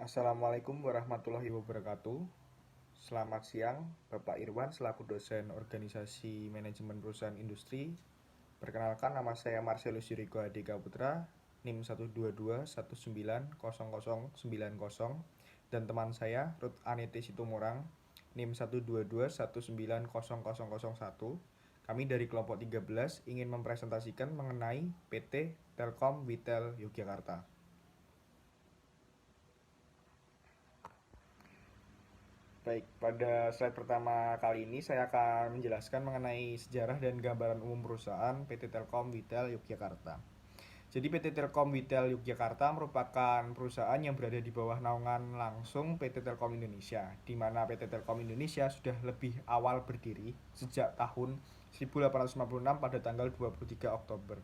Assalamualaikum warahmatullahi wabarakatuh. Selamat siang, Bapak Irwan selaku dosen organisasi manajemen perusahaan industri. Perkenalkan, nama saya Marcelus Yuriko Adika Putra, NIM 122190090, dan teman saya Ruth Anete Situmorang, NIM 122190001. Kami dari kelompok 13 ingin mempresentasikan mengenai PT Telkom Vitel Yogyakarta. Baik, pada slide pertama kali ini saya akan menjelaskan mengenai sejarah dan gambaran umum perusahaan PT Telkom Vitel Yogyakarta. Jadi PT Telkom Vitel Yogyakarta merupakan perusahaan yang berada di bawah naungan langsung PT Telkom Indonesia, di mana PT Telkom Indonesia sudah lebih awal berdiri sejak tahun 1856 pada tanggal 23 Oktober.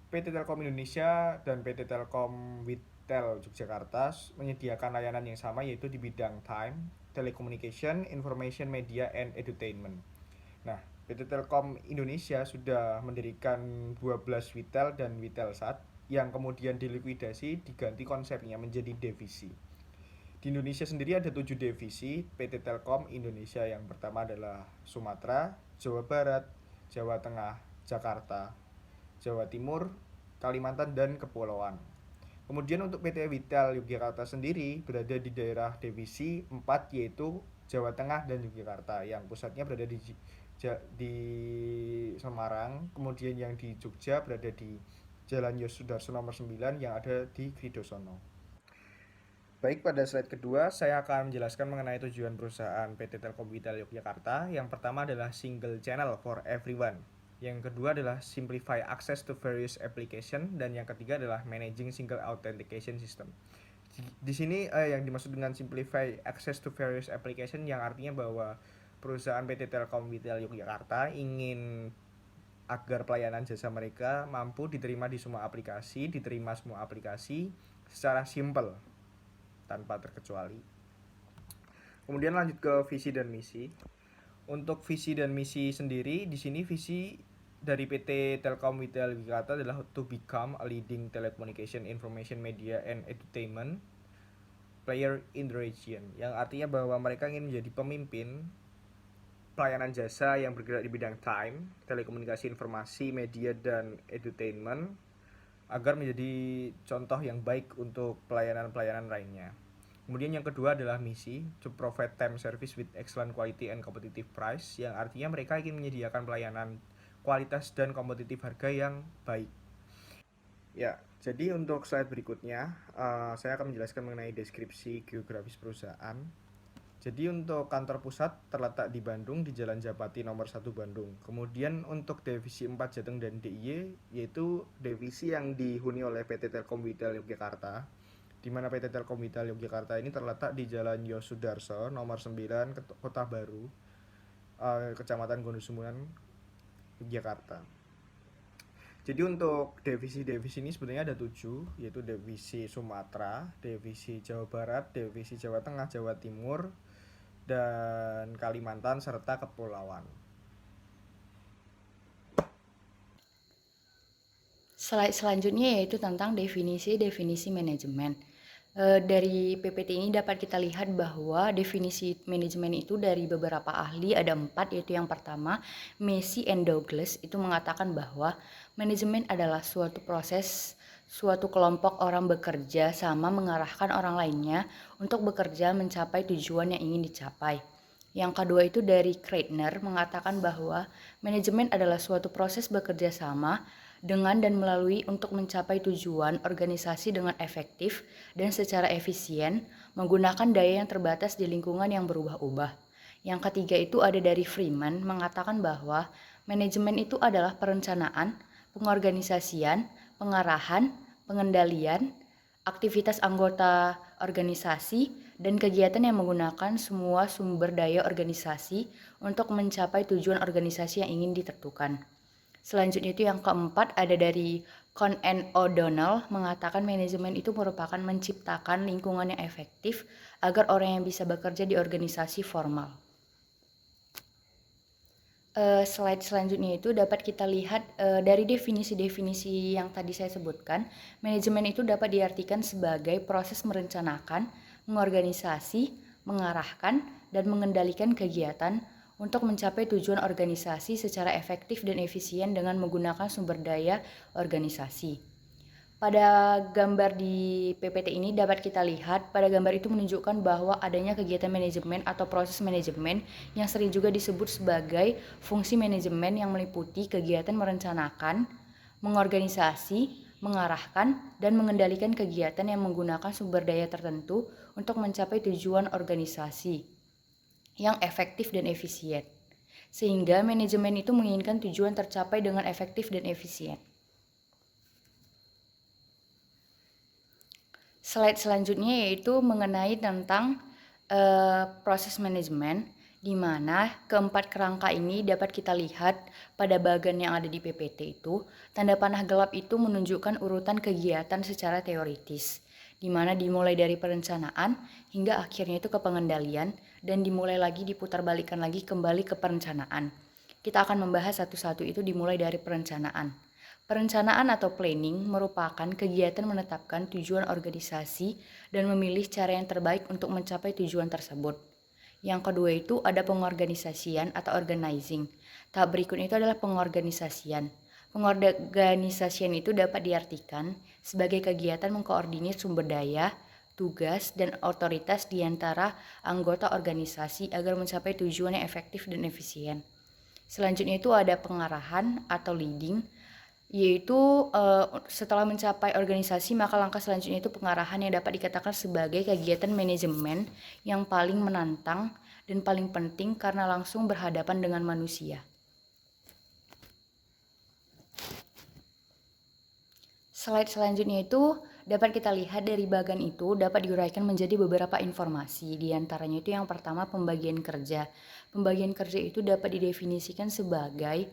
PT Telkom Indonesia dan PT Telkom Vitel Yogyakarta menyediakan layanan yang sama, yaitu di bidang time, telecommunication, information media, and entertainment. Nah, PT Telkom Indonesia sudah mendirikan 12 Vitel dan Vitelsat yang kemudian dilikuidasi, diganti konsepnya menjadi divisi. Di Indonesia sendiri ada 7 divisi PT Telkom Indonesia. Yang pertama adalah Sumatera, Jawa Barat, Jawa Tengah, Jakarta, Jawa Timur, Kalimantan, dan Kepulauan. Kemudian untuk PT Vitel Yogyakarta sendiri berada di daerah divisi 4, yaitu Jawa Tengah dan Yogyakarta, yang pusatnya berada di Semarang, kemudian yang di Jogja berada di Jalan Yosudarso nomor 9 yang ada di Kridosono. Baik, pada slide kedua saya akan menjelaskan mengenai tujuan perusahaan PT Telkom Vitel Yogyakarta. Yang pertama adalah single channel for everyone. Yang kedua adalah simplify access to various application, dan yang ketiga adalah managing single authentication system. Di sini yang dimaksud dengan simplify access to various application yang artinya bahwa perusahaan PT Telkom Vitel Yogyakarta ingin agar pelayanan jasa mereka mampu diterima di semua aplikasi, diterima semua aplikasi secara simple tanpa terkecuali. Kemudian lanjut ke visi dan misi. Untuk visi dan misi sendiri, di sini visi dari PT Telkom Vitel Yogyakarta adalah to become a leading telecommunication, information media, and entertainment player in the region, yang artinya bahwa mereka ingin menjadi pemimpin pelayanan jasa yang bergerak di bidang time, telekomunikasi, informasi, media, dan entertainment, agar menjadi contoh yang baik untuk pelayanan-pelayanan lainnya. Kemudian yang kedua adalah misi, to provide time service with excellent quality and competitive price, yang artinya mereka ingin menyediakan pelayanan kualitas dan kompetitif harga yang baik. Ya, jadi untuk slide berikutnya saya akan menjelaskan mengenai deskripsi geografis perusahaan. Jadi untuk kantor pusat terletak di Bandung, di Jalan Japati nomor 1 Bandung. Kemudian untuk divisi 4 Jateng dan DIY, yaitu divisi yang dihuni oleh PT Telkom Vitel Yogyakarta, di mana PT Telkom Vitel Yogyakarta ini terletak di Jalan Yosudarso nomor 9 Kota Baru, Kecamatan Gondosumunan, Yogyakarta. Jadi untuk divisi-divisi ini sebenarnya ada 7, yaitu divisi Sumatera, divisi Jawa Barat, divisi Jawa Tengah, Jawa Timur, dan Kalimantan, serta Kepulauan. Slide selanjutnya yaitu tentang definisi manajemen. Dari PPT ini dapat kita lihat bahwa definisi manajemen itu dari beberapa ahli ada 4, yaitu yang pertama Macy and Douglas itu mengatakan bahwa manajemen adalah suatu proses suatu kelompok orang bekerja sama mengarahkan orang lainnya untuk bekerja mencapai tujuan yang ingin dicapai. Yang kedua itu dari Kreitner mengatakan bahwa manajemen adalah suatu proses bekerja sama dengan dan melalui untuk mencapai tujuan organisasi dengan efektif dan secara efisien menggunakan daya yang terbatas di lingkungan yang berubah-ubah. Yang ketiga itu ada dari Freeman mengatakan bahwa manajemen itu adalah perencanaan, pengorganisasian, pengarahan, pengendalian, aktivitas anggota organisasi, dan kegiatan yang menggunakan semua sumber daya organisasi untuk mencapai tujuan organisasi yang ingin ditentukan. Selanjutnya itu yang keempat ada dari Con and O'Donnell mengatakan manajemen itu merupakan menciptakan lingkungan yang efektif agar orang yang bisa bekerja di organisasi formal. Slide selanjutnya itu dapat kita lihat dari definisi-definisi yang tadi saya sebutkan, manajemen itu dapat diartikan sebagai proses merencanakan, mengorganisasi, mengarahkan, dan mengendalikan kegiatan untuk mencapai tujuan organisasi secara efektif dan efisien dengan menggunakan sumber daya organisasi. Pada gambar di PPT ini dapat kita lihat, pada gambar itu menunjukkan bahwa adanya kegiatan manajemen atau proses manajemen yang sering juga disebut sebagai fungsi manajemen yang meliputi kegiatan merencanakan, mengorganisasi, mengarahkan, dan mengendalikan kegiatan yang menggunakan sumber daya tertentu untuk mencapai tujuan organisasi yang efektif dan efisien. Sehingga manajemen itu menginginkan tujuan tercapai dengan efektif dan efisien. Slide selanjutnya yaitu mengenai tentang proses manajemen, di mana keempat kerangka ini dapat kita lihat pada bagian yang ada di PPT itu. Tanda panah gelap itu menunjukkan urutan kegiatan secara teoritis, di mana dimulai dari perencanaan hingga akhirnya itu ke pengendalian dan dimulai lagi diputarbalikkan lagi kembali ke perencanaan. Kita akan membahas satu-satu itu dimulai dari perencanaan. Perencanaan atau planning merupakan kegiatan menetapkan tujuan organisasi dan memilih cara yang terbaik untuk mencapai tujuan tersebut. Yang kedua itu ada pengorganisasian atau organizing. Tahap berikutnya itu adalah pengorganisasian. Pengorganisasian itu dapat diartikan sebagai kegiatan mengkoordinir sumber daya, tugas, dan otoritas di antara anggota organisasi agar mencapai tujuan yang efektif dan efisien. Selanjutnya itu ada pengarahan atau leading, yaitu setelah mencapai organisasi maka langkah selanjutnya itu pengarahan yang dapat dikatakan sebagai kegiatan manajemen yang paling menantang dan paling penting karena langsung berhadapan dengan manusia. Slide selanjutnya itu dapat kita lihat dari bagian itu dapat diuraikan menjadi beberapa informasi. Di antaranya itu yang pertama pembagian kerja. Pembagian kerja itu dapat didefinisikan sebagai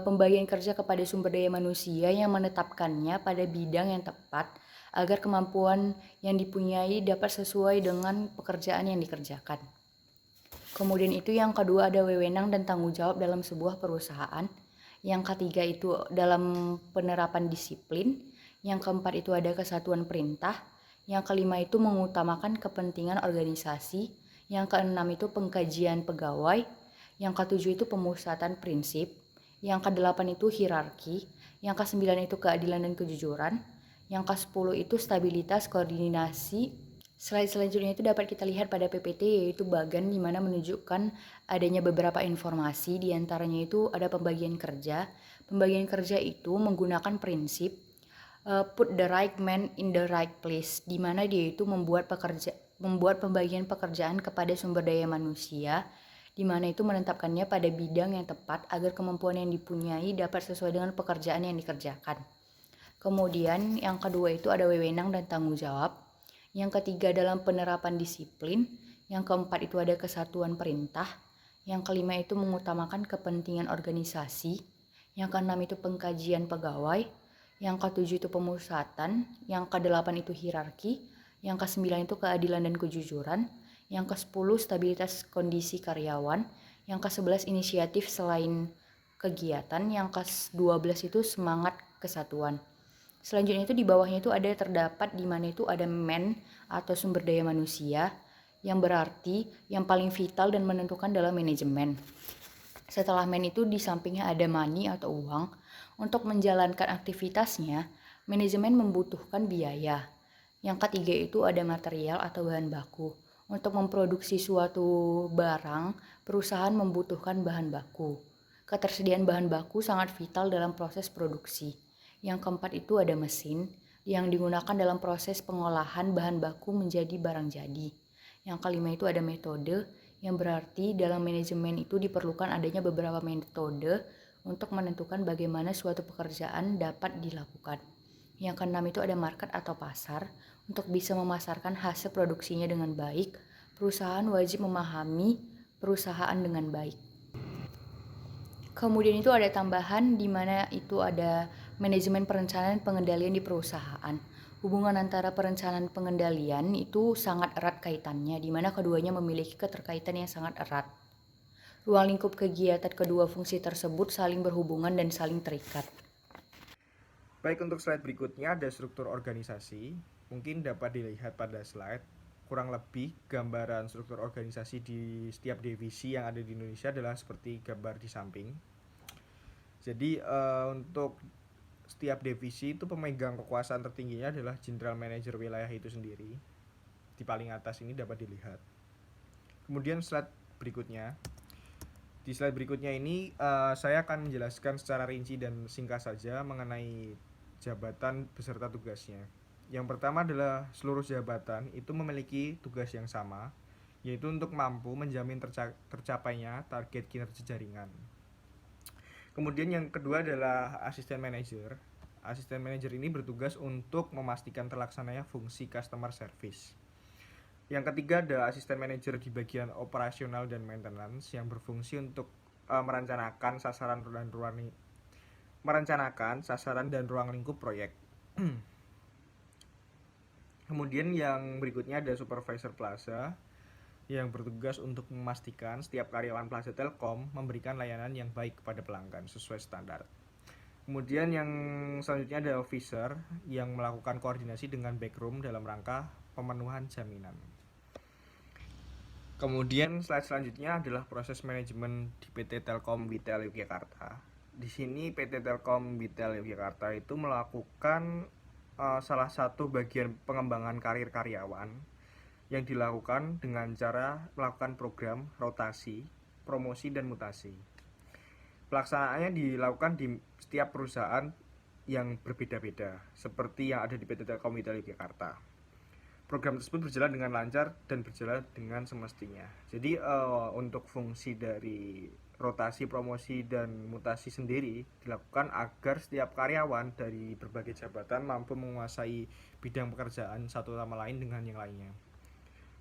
pembagian kerja kepada sumber daya manusia yang menetapkannya pada bidang yang tepat agar kemampuan yang dipunyai dapat sesuai dengan pekerjaan yang dikerjakan. Kemudian itu yang kedua ada wewenang dan tanggung jawab dalam sebuah perusahaan. Yang ketiga itu dalam penerapan disiplin. Yang keempat itu ada kesatuan perintah. Yang kelima itu mengutamakan kepentingan organisasi. Yang keenam itu pengkajian pegawai. Yang ketujuh itu pemusatan prinsip. Yang kedelapan itu hierarki, yang kesembilan itu keadilan dan kejujuran, yang ke-10 itu stabilitas koordinasi. Slide selanjutnya itu dapat kita lihat pada PPT yaitu bagian di mana menunjukkan adanya beberapa informasi, di antaranya itu ada pembagian kerja. Pembagian kerja itu menggunakan prinsip put the right man in the right place, di mana dia itu membuat pembagian pekerjaan kepada sumber daya manusia, di mana itu menetapkannya pada bidang yang tepat agar kemampuan yang dipunyai dapat sesuai dengan pekerjaan yang dikerjakan. Kemudian yang kedua itu ada wewenang dan tanggung jawab. Yang ketiga dalam penerapan disiplin. Yang keempat itu ada kesatuan perintah. Yang kelima itu mengutamakan kepentingan organisasi. Yang keenam itu pengkajian pegawai. Yang ketujuh itu pemusatan. Yang kedelapan itu hierarki. Yang kesembilan itu keadilan dan kejujuran. Yang ke-10 stabilitas kondisi karyawan, yang ke-11 inisiatif selain kegiatan, yang ke-12 itu semangat kesatuan. Selanjutnya itu di bawahnya itu ada terdapat di mana itu ada man atau sumber daya manusia yang berarti yang paling vital dan menentukan dalam manajemen. Setelah man itu di sampingnya ada money atau uang. Untuk menjalankan aktivitasnya, manajemen membutuhkan biaya. Yang ketiga itu ada material atau bahan baku. Untuk memproduksi suatu barang, perusahaan membutuhkan bahan baku. Ketersediaan bahan baku sangat vital dalam proses produksi. Yang keempat itu ada mesin yang digunakan dalam proses pengolahan bahan baku menjadi barang jadi. Yang kelima itu ada metode, yang berarti dalam manajemen itu diperlukan adanya beberapa metode untuk menentukan bagaimana suatu pekerjaan dapat dilakukan. Yang keenam itu ada market atau pasar. Untuk bisa memasarkan hasil produksinya dengan baik, perusahaan wajib memahami perusahaan dengan baik. Kemudian itu ada tambahan di mana itu ada manajemen perencanaan pengendalian di perusahaan. Hubungan antara perencanaan pengendalian itu sangat erat kaitannya, di mana keduanya memiliki keterkaitan yang sangat erat. Ruang lingkup kegiatan kedua fungsi tersebut saling berhubungan dan saling terikat. Baik, untuk slide berikutnya ada struktur organisasi. Mungkin dapat dilihat pada slide. Kurang lebih gambaran struktur organisasi di setiap divisi yang ada di Indonesia adalah seperti gambar di samping. Jadi untuk setiap divisi itu pemegang kekuasaan tertingginya adalah General Manager wilayah itu sendiri. Di paling atas ini dapat dilihat. Kemudian slide berikutnya. Di slide berikutnya ini saya akan menjelaskan secara rinci dan singkat saja mengenai jabatan beserta tugasnya. Yang pertama adalah seluruh jabatan itu memiliki tugas yang sama, yaitu untuk mampu menjamin tercapainya target kinerja jaringan. Kemudian yang kedua adalah asisten manajer. Asisten manajer ini bertugas untuk memastikan terlaksananya fungsi customer service. Yang ketiga ada asisten manajer di bagian operasional dan maintenance yang berfungsi untuk merencanakan sasaran dan ruang lingkup proyek. Kemudian yang berikutnya ada supervisor plaza yang bertugas untuk memastikan setiap karyawan Plaza Telkom memberikan layanan yang baik kepada pelanggan sesuai standar. Kemudian yang selanjutnya ada officer yang melakukan koordinasi dengan backroom dalam rangka pemenuhan jaminan. Kemudian slide selanjutnya adalah proses manajemen di PT Telkom Vitel Yogyakarta. Di sini PT Telkom Vitel Yogyakarta itu melakukan salah satu bagian pengembangan karir karyawan yang dilakukan dengan cara melakukan program rotasi, promosi, dan mutasi. Pelaksanaannya dilakukan di setiap perusahaan yang berbeda-beda, seperti yang ada di PT Telkom Vitel Yogyakarta. Program tersebut berjalan dengan lancar dan berjalan dengan semestinya. Jadi untuk fungsi dari rotasi, promosi, dan mutasi sendiri dilakukan agar setiap karyawan dari berbagai jabatan mampu menguasai bidang pekerjaan satu sama lain dengan yang lainnya.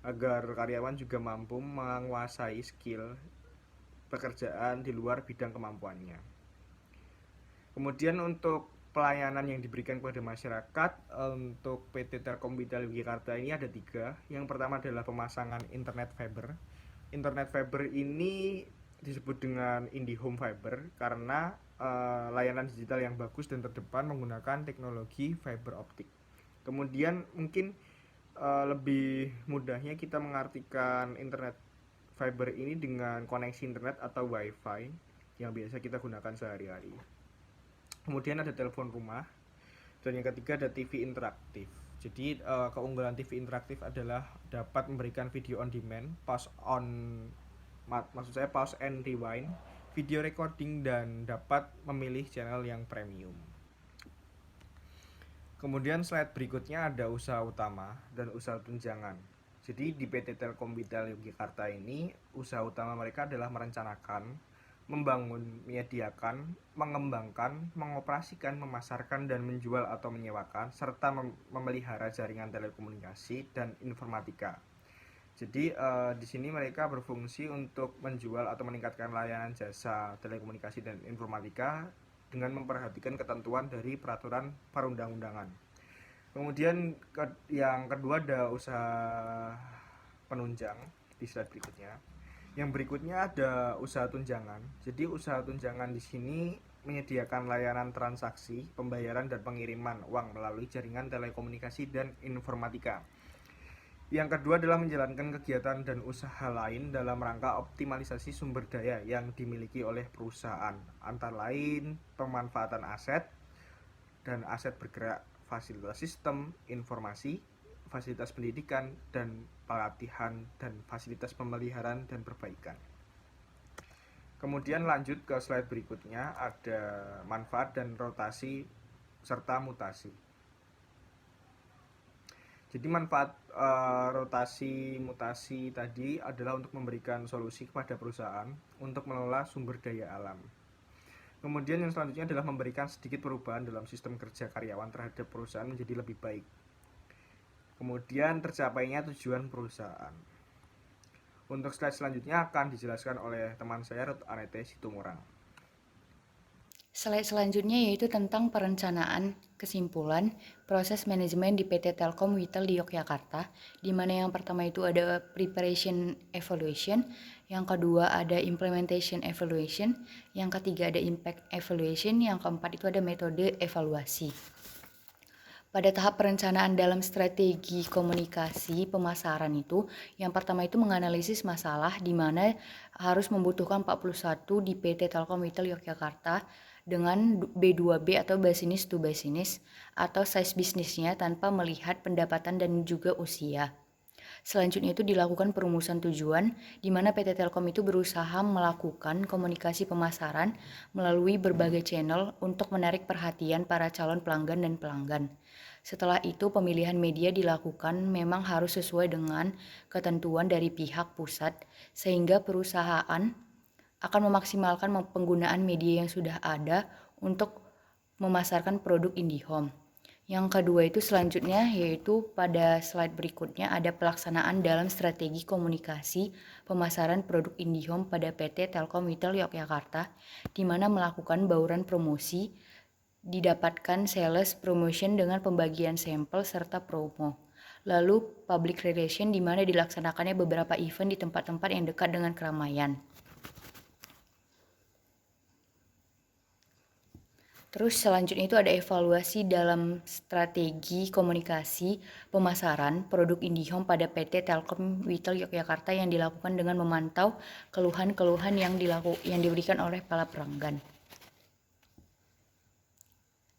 Agar karyawan juga mampu menguasai skill pekerjaan di luar bidang kemampuannya. Kemudian untuk pelayanan yang diberikan kepada masyarakat untuk PT Telkom Vitel Yogyakarta ini ada 3. Yang pertama adalah pemasangan internet fiber. Internet fiber ini disebut dengan IndiHome Fiber karena layanan digital yang bagus dan terdepan menggunakan teknologi fiber optik. Kemudian mungkin lebih mudahnya kita mengartikan internet fiber ini dengan koneksi internet atau wifi yang biasa kita gunakan sehari-hari. Kemudian ada telepon rumah, dan yang ketiga ada TV interaktif. Jadi keunggulan TV interaktif adalah dapat memberikan video on demand, pause and rewind, video recording, dan dapat memilih channel yang premium. Kemudian slide berikutnya ada usaha utama dan usaha tunjangan. Jadi di PT Telkom Vitel Yogyakarta ini usaha utama mereka adalah merencanakan, membangun, menyediakan, mengembangkan, mengoperasikan, memasarkan, dan menjual atau menyewakan, serta memelihara jaringan telekomunikasi dan informatika. Jadi di sini mereka berfungsi untuk menjual atau meningkatkan layanan jasa telekomunikasi dan informatika dengan memperhatikan ketentuan dari peraturan perundang-undangan. Kemudian yang kedua ada usaha penunjang di slide berikutnya. Yang berikutnya ada usaha tunjangan. Jadi usaha tunjangan di sini menyediakan layanan transaksi, pembayaran, dan pengiriman uang melalui jaringan telekomunikasi dan informatika. Yang kedua adalah menjalankan kegiatan dan usaha lain dalam rangka optimalisasi sumber daya yang dimiliki oleh perusahaan, antara lain pemanfaatan aset dan aset bergerak, fasilitas sistem informasi, fasilitas pendidikan dan pelatihan, dan fasilitas pemeliharaan dan perbaikan. Kemudian lanjut ke slide berikutnya, ada manfaat dan rotasi serta mutasi. Jadi manfaat rotasi mutasi tadi adalah untuk memberikan solusi kepada perusahaan untuk mengelola sumber daya alam. Kemudian yang selanjutnya adalah memberikan sedikit perubahan dalam sistem kerja karyawan terhadap perusahaan menjadi lebih baik. Kemudian tercapainya tujuan perusahaan. Untuk slide selanjutnya akan dijelaskan oleh teman saya Ruth Anete Situmorang. Slide selanjutnya yaitu tentang perencanaan kesimpulan proses manajemen di PT Telkom Witel di Yogyakarta, di mana yang pertama itu ada preparation evaluation, yang kedua ada implementation evaluation, yang ketiga ada impact evaluation, yang keempat itu ada metode evaluasi. Pada tahap perencanaan dalam strategi komunikasi pemasaran itu, yang pertama itu menganalisis masalah di mana harus membutuhkan 41 di PT Telkom Retail Yogyakarta dengan B2B atau business to business atau size bisnisnya tanpa melihat pendapatan dan juga usia. Selanjutnya itu dilakukan perumusan tujuan, di mana PT Telkom itu berusaha melakukan komunikasi pemasaran melalui berbagai channel untuk menarik perhatian para calon pelanggan dan pelanggan. Setelah itu pemilihan media dilakukan memang harus sesuai dengan ketentuan dari pihak pusat, sehingga perusahaan akan memaksimalkan penggunaan media yang sudah ada untuk memasarkan produk IndiHome. Yang kedua itu selanjutnya yaitu pada slide berikutnya ada pelaksanaan dalam strategi komunikasi pemasaran produk IndiHome pada PT Telkom Retail Yogyakarta, di mana melakukan bauran promosi, didapatkan sales promotion dengan pembagian sampel serta promo. Lalu public relation di mana dilaksanakannya beberapa event di tempat-tempat yang dekat dengan keramaian. Terus selanjutnya itu ada evaluasi dalam strategi komunikasi pemasaran produk IndiHome pada PT Telkom Retail Yogyakarta yang dilakukan dengan memantau keluhan-keluhan yang diberikan oleh para pelanggan.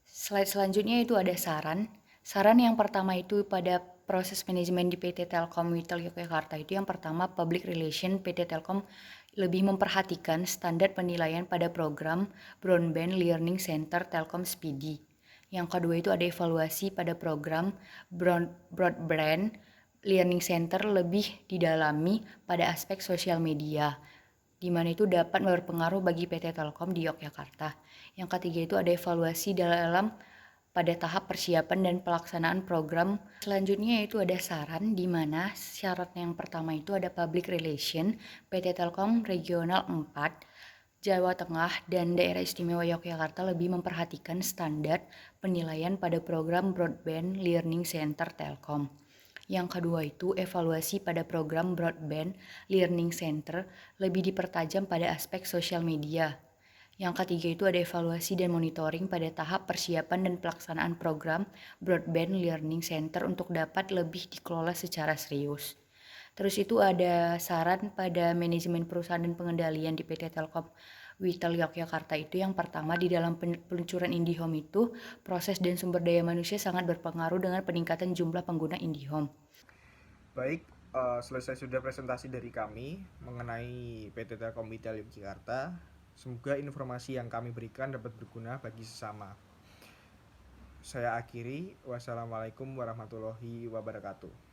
Slide selanjutnya itu ada saran. Saran yang pertama itu pada proses manajemen di PT Telkom Retail Yogyakarta itu yang pertama public relation PT Telkom lebih memperhatikan standar penilaian pada program Broadband Learning Center Telkom Speedy. Yang kedua itu ada evaluasi pada program Broadband Learning Center lebih didalami pada aspek sosial media, di mana itu dapat berpengaruh bagi PT Telkom di Yogyakarta. Yang ketiga itu ada evaluasi dalam pada tahap persiapan dan pelaksanaan program. Selanjutnya itu ada saran di mana syarat yang pertama itu ada public relation PT Telkom Regional 4 Jawa Tengah dan Daerah Istimewa Yogyakarta lebih memperhatikan standar penilaian pada program Broadband Learning Center Telkom. Yang kedua itu evaluasi pada program Broadband Learning Center lebih dipertajam pada aspek sosial media. Yang ketiga itu ada evaluasi dan monitoring pada tahap persiapan dan pelaksanaan program Broadband Learning Center untuk dapat lebih dikelola secara serius. Terus itu ada saran pada manajemen perusahaan dan pengendalian di PT Telkom Witel Yogyakarta itu yang pertama di dalam peluncuran IndiHome itu proses dan sumber daya manusia sangat berpengaruh dengan peningkatan jumlah pengguna IndiHome. Baik, selesai sudah presentasi dari kami mengenai PT Telkom Retail Yogyakarta. Semoga informasi yang kami berikan dapat berguna bagi sesama. Saya akhiri. Wassalamualaikum warahmatullahi wabarakatuh.